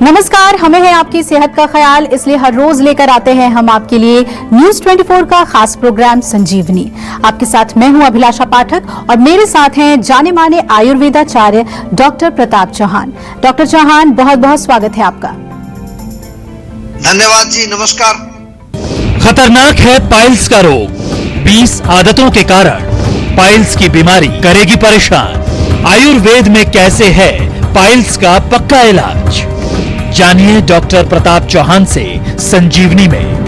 नमस्कार, हमें है आपकी सेहत का ख्याल, इसलिए हर रोज लेकर आते हैं हम आपके लिए न्यूज 24 का खास प्रोग्राम संजीवनी। आपके साथ मैं हूं अभिलाषा पाठक और मेरे साथ हैं जाने माने आयुर्वेदाचार्य डॉक्टर प्रताप चौहान। डॉक्टर चौहान, बहुत बहुत स्वागत है आपका। धन्यवाद जी, नमस्कार। खतरनाक है पाइल्स का रोग। 20 आदतों के कारण पाइल्स की बीमारी करेगी परेशान। आयुर्वेद में कैसे है पाइल्स का पक्का इलाज, जानिए डॉक्टर प्रताप चौहान से संजीवनी में।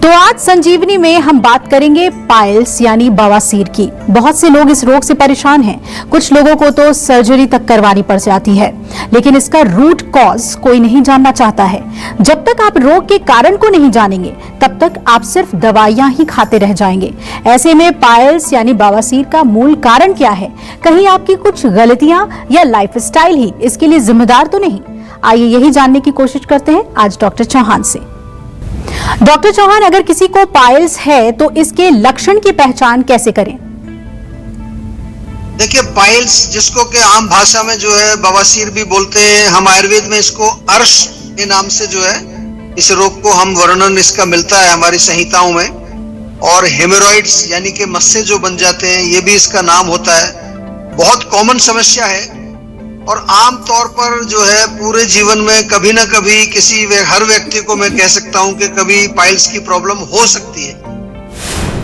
तो आज संजीवनी में हम बात करेंगे पाइल्स यानी बवासीर की। बहुत से लोग इस रोग से परेशान हैं। कुछ लोगों को तो सर्जरी तक करवानी पड़ जाती है, लेकिन इसका रूट कॉज कोई नहीं जानना चाहता है। जब तक आप रोग के कारण को नहीं जानेंगे, तब तक आप सिर्फ दवाइयां ही खाते रह जाएंगे। ऐसे में पाइल्स यानी बवासीर का मूल कारण क्या है? कहीं आपकी कुछ गलतियां या लाइफस्टाइल ही इसके लिए जिम्मेदार तो नहीं? आइए यही जानने की कोशिश करते हैं आज डॉक्टर चौहान से। डॉक्टर चौहान, अगर किसी को पाइल्स है तो इसके लक्षण की पहचान कैसे करें? देखिए, पाइल्स जिसको के आम भाषा में जो है बवासीर भी बोलते हैं, हम आयुर्वेद में इसको अर्श के नाम से जो है इस रोग को हम वर्णन इसका मिलता है हमारी संहिताओं में। और हेमोरॉइड्स यानी कि मस्से जो बन जाते हैं, ये भी इसका नाम होता है। बहुत कॉमन समस्या है और आम तौर पर जो है पूरे जीवन में कभी ना कभी हर व्यक्ति को मैं कह सकता हूं कि कभी पाइल्स की प्रॉब्लम हो सकती है।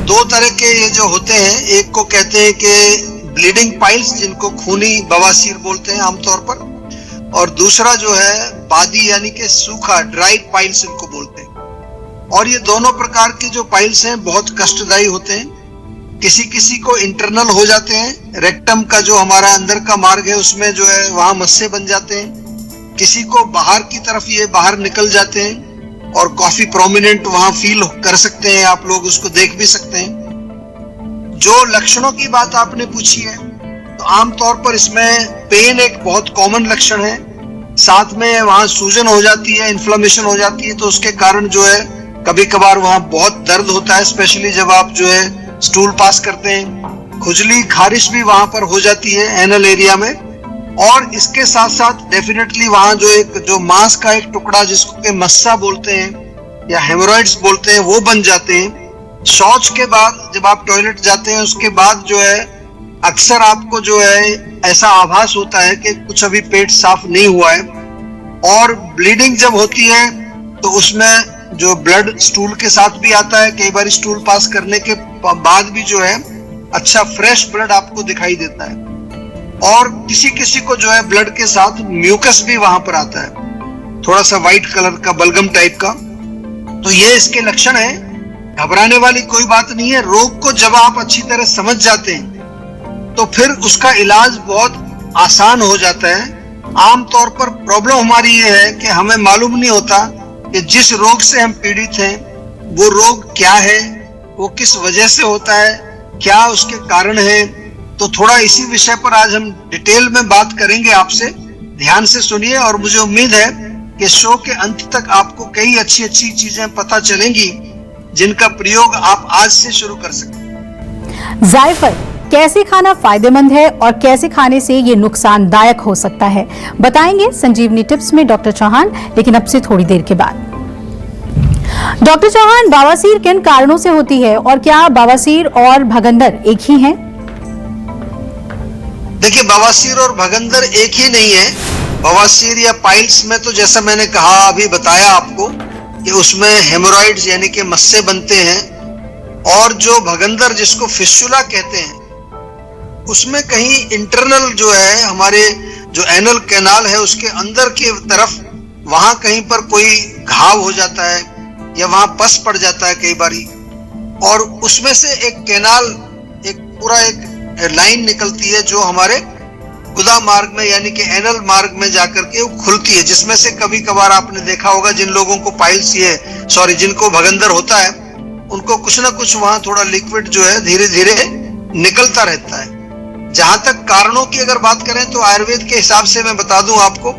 दो तरह के ये जो होते हैं, एक को कहते हैं कि ब्लीडिंग पाइल्स, जिनको खूनी बवासीर बोलते हैं आमतौर पर, और दूसरा जो है बादी यानी कि सूखा ड्राई पाइल्स इनको बोलते हैं। और ये दोनों प्रकार के जो पाइल्स हैं बहुत कष्टदायी होते हैं। किसी किसी को इंटरनल हो जाते हैं, रेक्टम का जो हमारा अंदर का मार्ग है उसमें जो है वहां मस्से बन जाते हैं। किसी को बाहर की तरफ ये बाहर निकल जाते हैं और काफी प्रोमिनेंट वहां फील कर सकते हैं, आप लोग उसको देख भी सकते हैं। जो लक्षणों की बात आपने पूछी है, तो आमतौर पर इसमें पेन एक बहुत कॉमन लक्षण है। साथ में वहां सूजन हो जाती है, इन्फ्लेमेशन हो जाती है, तो उसके कारण जो है कभी कभार वहां बहुत दर्द होता है, स्पेशली जब आप जो है स्टूल पास करते हैं। खुजली खारिश भी वहां पर हो जाती है एनल एरिया में। और इसके साथ साथ डेफिनेटली वहां जो मांस का एक टुकड़ा जिसको के मस्सा बोलते हैं या हेमोरॉइड्स बोलते हैं, वो बन जाते हैं। शौच के बाद जब आप टॉयलेट जाते हैं, उसके बाद जो है अक्सर आपको जो है ऐसा आभास होता है कि कुछ अभी पेट साफ नहीं हुआ है। और ब्लीडिंग जब होती है तो उसमें जो ब्लड स्टूल के साथ भी आता है, कई बार स्टूल पास करने के बाद भी जो है अच्छा फ्रेश ब्लड आपको दिखाई देता है। और किसी किसी को जो है ब्लड के साथ म्यूकस भी वहां पर आता है, थोड़ा सा व्हाइट कलर का बलगम टाइप का। तो ये इसके लक्षण है। घबराने वाली कोई बात नहीं है। रोग को जब आप अच्छी तरह समझ जाते हैं तो फिर उसका इलाज बहुत आसान हो जाता है। आमतौर पर प्रॉब्लम हमारी ये है कि हमें मालूम नहीं होता कि जिस रोग से हम पीड़ित हैं वो रोग क्या है, वो किस वजह से होता है, क्या उसके कारण है। तो थोड़ा इसी विषय पर आज हम डिटेल में बात करेंगे आपसे। ध्यान से सुनिए और मुझे उम्मीद है कि शो के अंत तक आपको कई अच्छी अच्छी चीजें पता चलेंगी जिनका प्रयोग आप आज से शुरू कर सकते। जायफल कैसे खाना फायदेमंद है और कैसे खाने से ये नुकसानदायक हो सकता है, बताएंगे संजीवनी टिप्स में डॉक्टर चौहान, लेकिन अब से थोड़ी देर के बाद। डॉक्टर चौहान, बवासीर किन कारणों से होती है और क्या बवासीर और भगंदर एक ही हैं? देखिए, बवासीर और भगंदर एक ही नहीं है। बवासीर या पाइल्स में तो जैसा मैंने कहा अभी बताया आपको कि उसमें हेमोरॉइड्स यानी कि मस्से बनते हैं। और जो भगंदर जिसको फिस्टुला कहते हैं, उसमें कहीं इंटरनल जो है हमारे जो एनल कैनाल है उसके अंदर की तरफ वहां कहीं पर कोई घाव हो जाता है या वहां पस पड़ जाता है कई बारी। और उसमें से एक कैनाल, एक पूरा एक लाइन निकलती है जो हमारे गुदा मार्ग में यानी कि एनल मार्ग में जाकर के वो खुलती है, जिसमें से कभी कभार आपने देखा होगा जिन लोगों को पाइल्स जिनको भगंदर होता है, उनको कुछ ना कुछ वहां थोड़ा लिक्विड जो है धीरे धीरे निकलता रहता है। जहां तक कारणों की अगर बात करें तो आयुर्वेद के हिसाब से मैं बता दूं आपको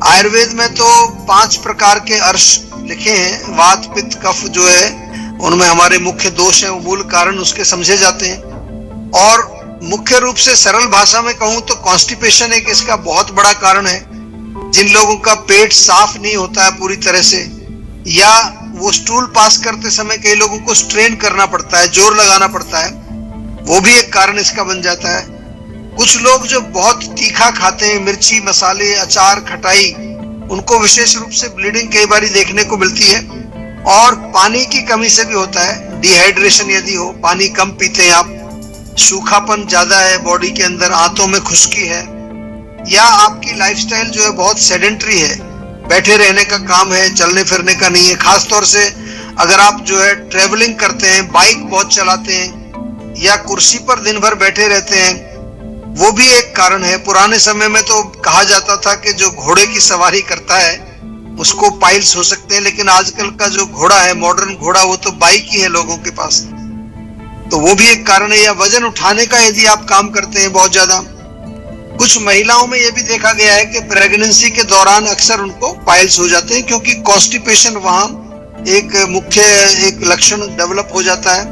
आयुर्वेद में तो 5 प्रकार के अर्श लिखे हैं। वात पित्त कफ जो है उनमें हमारे मुख्य दोष हैं, वो मूल कारण उसके समझे जाते हैं। और मुख्य रूप से सरल भाषा में कहूं तो कॉन्स्टिपेशन एक इसका बहुत बड़ा कारण है। जिन लोगों का पेट साफ नहीं होता है पूरी तरह से, या वो स्टूल पास करते समय कई लोगों को स्ट्रेन करना पड़ता है, जोर लगाना पड़ता है, वो भी एक कारण इसका बन जाता है। कुछ लोग जो बहुत तीखा खाते हैं, मिर्ची मसाले अचार खटाई, उनको विशेष रूप से ब्लीडिंग कई बार देखने को मिलती है। और पानी की कमी से भी होता है, डिहाइड्रेशन यदि हो, पानी कम पीते हैं आप, सूखापन ज्यादा है बॉडी के अंदर, आंतों में खुश्की है, या आपकी लाइफस्टाइल जो है बहुत सेडेंटरी है, बैठे रहने का काम है, चलने फिरने का नहीं है। खासतौर से अगर आप जो है ट्रेवलिंग करते हैं, बाइक बहुत चलाते हैं, या कुर्सी पर दिन भर बैठे रहते हैं, वो भी एक कारण है। पुराने समय में तो कहा जाता था कि जो घोड़े की सवारी करता है उसको पाइल्स हो सकते हैं, लेकिन आजकल का जो घोड़ा है, मॉडर्न घोड़ा, वो तो बाइक ही है लोगों के पास, तो वो भी एक कारण है। या वजन उठाने का यदि आप काम करते हैं बहुत ज्यादा। कुछ महिलाओं में यह भी देखा गया है कि प्रेगनेंसी के दौरान अक्सर उनको पाइल्स हो जाते हैं, क्योंकि कॉन्स्टिपेशन वहां एक मुख्य एक लक्षण डेवलप हो जाता है।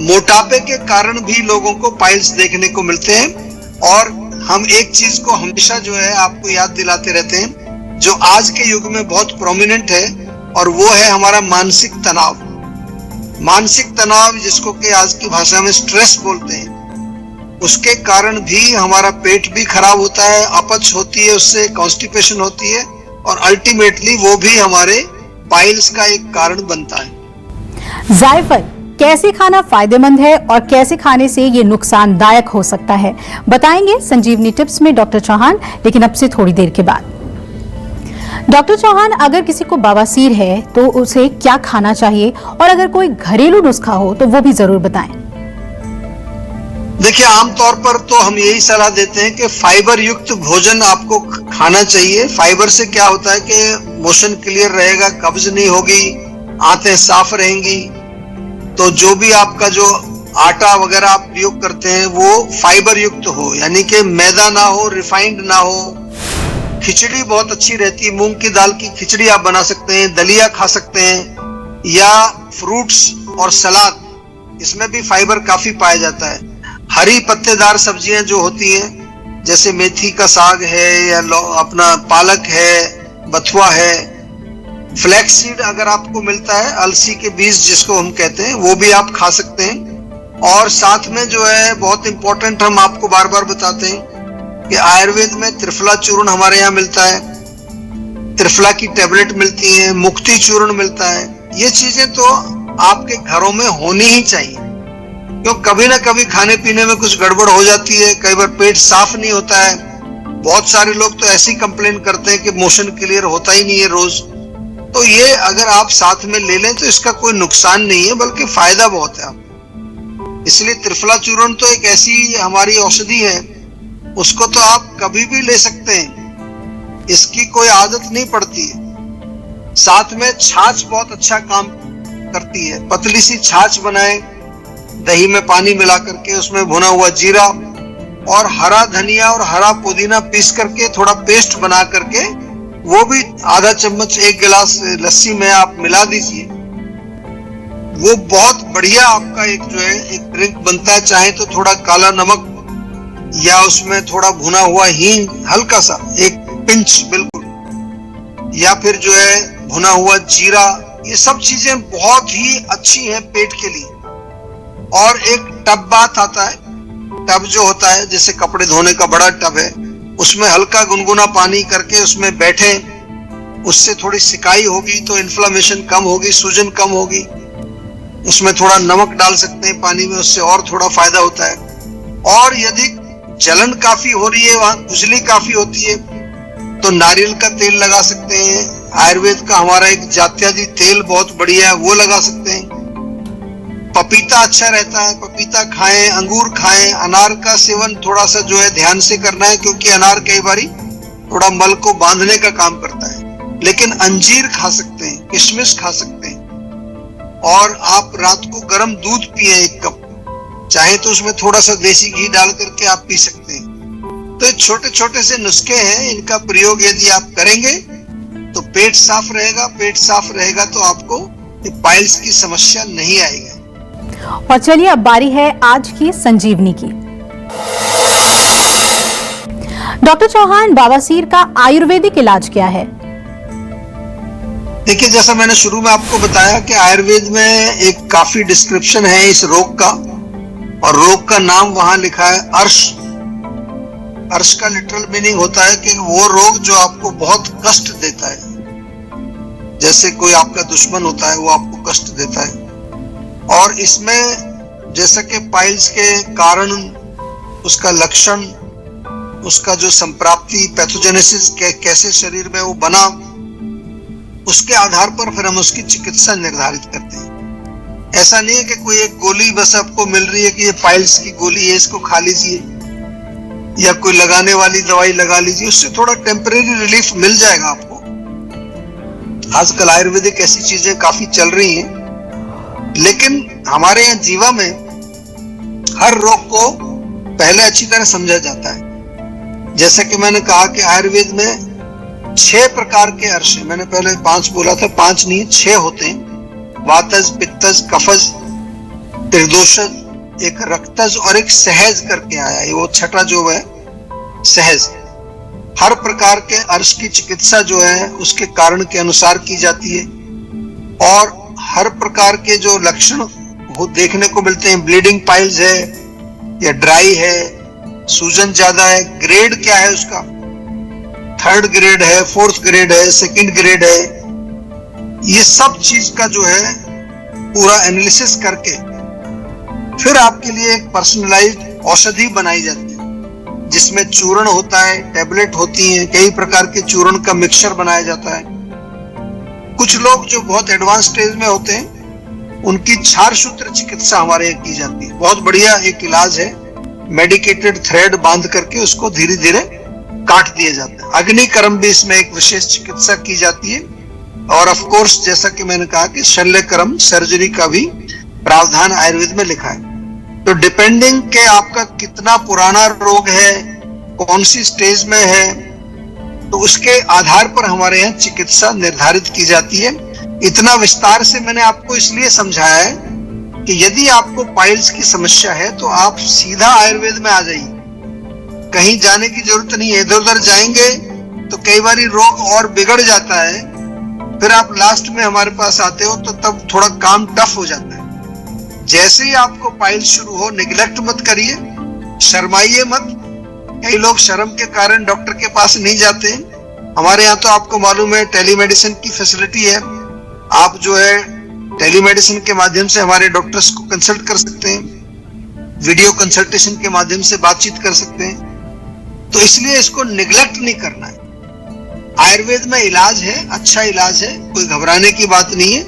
मोटापे के कारण भी लोगों को पाइल्स देखने को मिलते हैं। और हम एक चीज को हमेशा जो है आपको याद दिलाते रहते हैं, जो आज के युग में बहुत प्रोमिनेंट है, और वो है हमारा मानसिक तनाव। मानसिक तनाव, जिसको कि आज की भाषा में स्ट्रेस बोलते हैं, उसके कारण भी हमारा पेट भी खराब होता है, अपच होती है, उससे कॉन्स्टिपेशन होती है, और अल्टीमेटली वो भी हमारे पाइल्स का एक कारण बनता है। जायफल कैसे खाना फायदेमंद है और कैसे खाने से ये नुकसानदायक हो सकता है, बताएंगे संजीवनी टिप्स में डॉक्टर चौहान, लेकिन अब से थोड़ी देर के बाद। डॉक्टर चौहान, अगर किसी को बवासीर है तो उसे क्या खाना चाहिए, और अगर कोई घरेलू नुस्खा हो तो वो भी जरूर बताएं। देखिए, आमतौर पर तो हम यही सलाह देते हैं कि फाइबर युक्त भोजन आपको खाना चाहिए। फाइबर से क्या होता है कि मोशन क्लियर रहेगा, कब्ज नहीं होगी, आंतें साफ रहेंगी। तो जो भी आपका जो आटा वगैरह आप प्रयोग करते हैं वो फाइबर युक्त हो, यानी कि मैदा ना हो, रिफाइंड ना हो। खिचड़ी बहुत अच्छी रहती है, मूंग की दाल की खिचड़ी आप बना सकते हैं, दलिया खा सकते हैं, या फ्रूट्स और सलाद, इसमें भी फाइबर काफी पाया जाता है। हरी पत्तेदार सब्जियां जो होती हैं, जैसे मेथी का साग है, या अपना पालक है, बथुआ है, फ्लैक्स सीड अगर आपको मिलता है, अलसी के बीज जिसको हम कहते हैं, वो भी आप खा सकते हैं। और साथ में जो है बहुत इंपॉर्टेंट, हम आपको बार बार बताते हैं कि आयुर्वेद में त्रिफला चूर्ण हमारे यहाँ मिलता है, त्रिफला की टेबलेट मिलती है, मुक्ति चूर्ण मिलता है। ये चीजें तो आपके घरों में होनी ही चाहिए, क्यों कभी ना कभी खाने पीने में कुछ गड़बड़ हो जाती है, कई बार पेट साफ नहीं होता है। बहुत सारे लोग तो ऐसी कंप्लेन करते हैं कि मोशन क्लियर होता ही नहीं है रोज। तो ये अगर आप साथ में ले लें तो इसका कोई नुकसान नहीं है, बल्कि फायदा बहुत है आप। इसलिए त्रिफला चूर्ण तो एक ऐसी हमारी औषधि है, उसको तो आप कभी भी ले सकते हैं, इसकी कोई आदत नहीं पड़ती है। साथ में छाछ बहुत अच्छा काम करती है। पतली सी छाछ बनाएं, दही में पानी मिला करके, उसमें भुना हुआ जीरा और हरा धनिया और हरा पुदीना पीस करके थोड़ा पेस्ट बना करके, वो भी आधा चम्मच 1 गिलास लस्सी में आप मिला दीजिए। वो बहुत बढ़िया आपका एक जो है एक ड्रिंक बनता है। चाहे तो थोड़ा काला नमक या उसमें थोड़ा भुना हुआ हींग, हल्का सा एक पिंच बिल्कुल, या फिर जो है भुना हुआ जीरा, ये सब चीजें बहुत ही अच्छी हैं पेट के लिए। और एक टब बाथ आता है, टब जो होता है जैसे कपड़े धोने का बड़ा टब है, उसमें हल्का गुनगुना पानी करके उसमें बैठे, उससे थोड़ी सिकाई होगी तो इन्फ्लामेशन कम होगी, सूजन कम होगी। उसमें थोड़ा नमक डाल सकते हैं पानी में, उससे और थोड़ा फायदा होता है। और यदि जलन काफी हो रही है, वहां खुजली काफी होती है, तो नारियल का तेल लगा सकते हैं। आयुर्वेद का हमारा एक जात्यादि तेल बहुत बढ़िया है, वो लगा सकते हैं। पपीता अच्छा रहता है, पपीता खाएं, अंगूर खाएं। अनार का सेवन थोड़ा सा जो है ध्यान से करना है, क्योंकि अनार कई बारी थोड़ा मल को बांधने का काम करता है। लेकिन अंजीर खा सकते हैं, किशमिश खा सकते हैं। और आप रात को गर्म दूध पिए 1 कप, चाहे तो उसमें थोड़ा सा देसी घी डाल करके आप पी सकते हैं। तो ये छोटे छोटे से नुस्खे हैं, इनका प्रयोग यदि आप करेंगे तो पेट साफ रहेगा। पेट साफ रहेगा तो आपको पाइल्स की समस्या नहीं आएगी। और चलिए अब बारी है आज की संजीवनी की। डॉक्टर चौहान, बवासीर का आयुर्वेदिक इलाज क्या है? देखिए, जैसा मैंने शुरू में आपको बताया कि आयुर्वेद में एक काफी डिस्क्रिप्शन है इस रोग का, और रोग का नाम वहां लिखा है अर्श। अर्श का लिटरल मीनिंग होता है कि वो रोग जो आपको बहुत कष्ट देता है। जैसे कोई आपका दुश्मन होता है, वो आपको कष्ट देता है। और इसमें जैसा कि पाइल्स के कारण, उसका लक्षण, उसका जो संप्राप्ति, पैथोजेनेसिस कैसे शरीर में वो बना, उसके आधार पर फिर हम उसकी चिकित्सा निर्धारित करते हैं। ऐसा नहीं है कि कोई एक गोली बस आपको मिल रही है कि ये पाइल्स की गोली है, इसको खा लीजिए, या कोई लगाने वाली दवाई लगा लीजिए, उससे थोड़ा टेम्परेरी रिलीफ मिल जाएगा आपको। आजकल आयुर्वेदिक ऐसी चीजें काफी चल रही हैं, लेकिन हमारे यहाँ जीवा में हर रोग को पहले अच्छी तरह समझा जाता है। जैसा कि मैंने कहा कि आयुर्वेद में 6 प्रकार के अर्श हैं। मैंने पहले 5 बोला था, 5 नहीं 6 होते हैं। वातज, पित्तज, कफज, त्रिदोषज, एक रक्तज और एक सहज करके आया है, वो छठा जो है सहज। हर प्रकार के अर्श की चिकित्सा जो है उसके कारण के अनुसार की जाती है, और हर प्रकार के जो लक्षण वो देखने को मिलते हैं, ब्लीडिंग पाइल्स है या ड्राई है, सूजन ज्यादा है, ग्रेड क्या है उसका, 3rd ग्रेड है, 4th ग्रेड है, 2nd ग्रेड है, ये सब चीज का जो है पूरा एनालिसिस करके फिर आपके लिए एक पर्सनलाइज्ड औषधि बनाई जाती है, जिसमें चूर्ण होता है, टैबलेट होती हैं, कई प्रकार के चूर्ण का मिक्सचर बनाया जाता है। कुछ लोग जो बहुत एडवांस स्टेज में होते हैं, उनकी क्षार सूत्र चिकित्सा हमारे यहाँ की जाती है। बहुत बढ़िया एक इलाज है, मेडिकेटेड थ्रेड बांध करके उसको धीरे धीरे काट दिया जाता है। अग्निकर्म भी इसमें एक विशेष चिकित्सा की जाती है। और ऑफ कोर्स जैसा कि मैंने कहा कि शल्यकर्म, सर्जरी का भी प्रावधान आयुर्वेद में लिखा है। तो डिपेंडिंग के आपका कितना पुराना रोग है, कौन सी स्टेज में है, तो उसके आधार पर हमारे यहाँ चिकित्सा निर्धारित की जाती है। इतना विस्तार से मैंने आपको इसलिए समझाया है कि यदि आपको पाइल्स की समस्या है तो आप सीधा आयुर्वेद में आ जाइए, कहीं जाने की जरूरत नहीं है। इधर उधर जाएंगे तो कई बार रोग और बिगड़ जाता है, फिर आप लास्ट में हमारे पास आते हो तो तब थोड़ा काम टफ हो जाता है। जैसे ही आपको पाइल्स शुरू हो, निगलेक्ट मत करिए, शर्माइए मत। कई लोग शर्म के कारण डॉक्टर के पास नहीं जाते हैं। हमारे यहाँ तो आपको मालूम है टेलीमेडिसिन की फैसिलिटी है। आप जो है टेलीमेडिसिन के माध्यम से हमारे डॉक्टर्स को कंसल्ट कर सकते हैं, वीडियो कंसल्टेशन के माध्यम से बातचीत कर सकते हैं। तो इसलिए इसको निगलेक्ट नहीं करना है। आयुर्वेद में इलाज है, अच्छा इलाज है, कोई घबराने की बात नहीं है,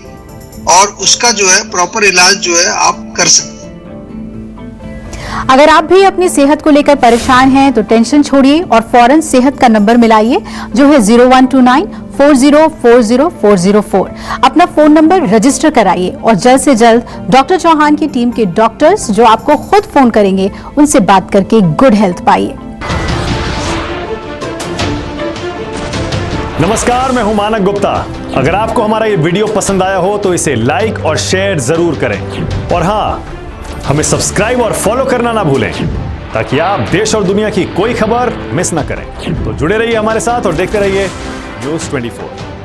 और उसका जो है प्रॉपर इलाज जो है आप कर सकते हैं। अगर आप भी अपनी सेहत को लेकर परेशान हैं तो टेंशन छोड़िए और फौरन सेहत का नंबर मिलाइए, जो है 0129404004। अपना फोन नंबर रजिस्टर कराइए और जल्द से जल्द डॉक्टर चौहान की टीम के डॉक्टर्स जो आपको खुद फोन करेंगे, उनसे बात करके गुड हेल्थ पाइए। नमस्कार, मैं हूं मानक गुप्ता। अगर आपको हमारा ये वीडियो पसंद आया हो तो इसे लाइक और शेयर जरूर करें, और हाँ, हमें सब्सक्राइब और फॉलो करना ना भूलें, ताकि आप देश और दुनिया की कोई खबर मिस ना करें। तो जुड़े रहिए हमारे साथ और देखते रहिए News 24।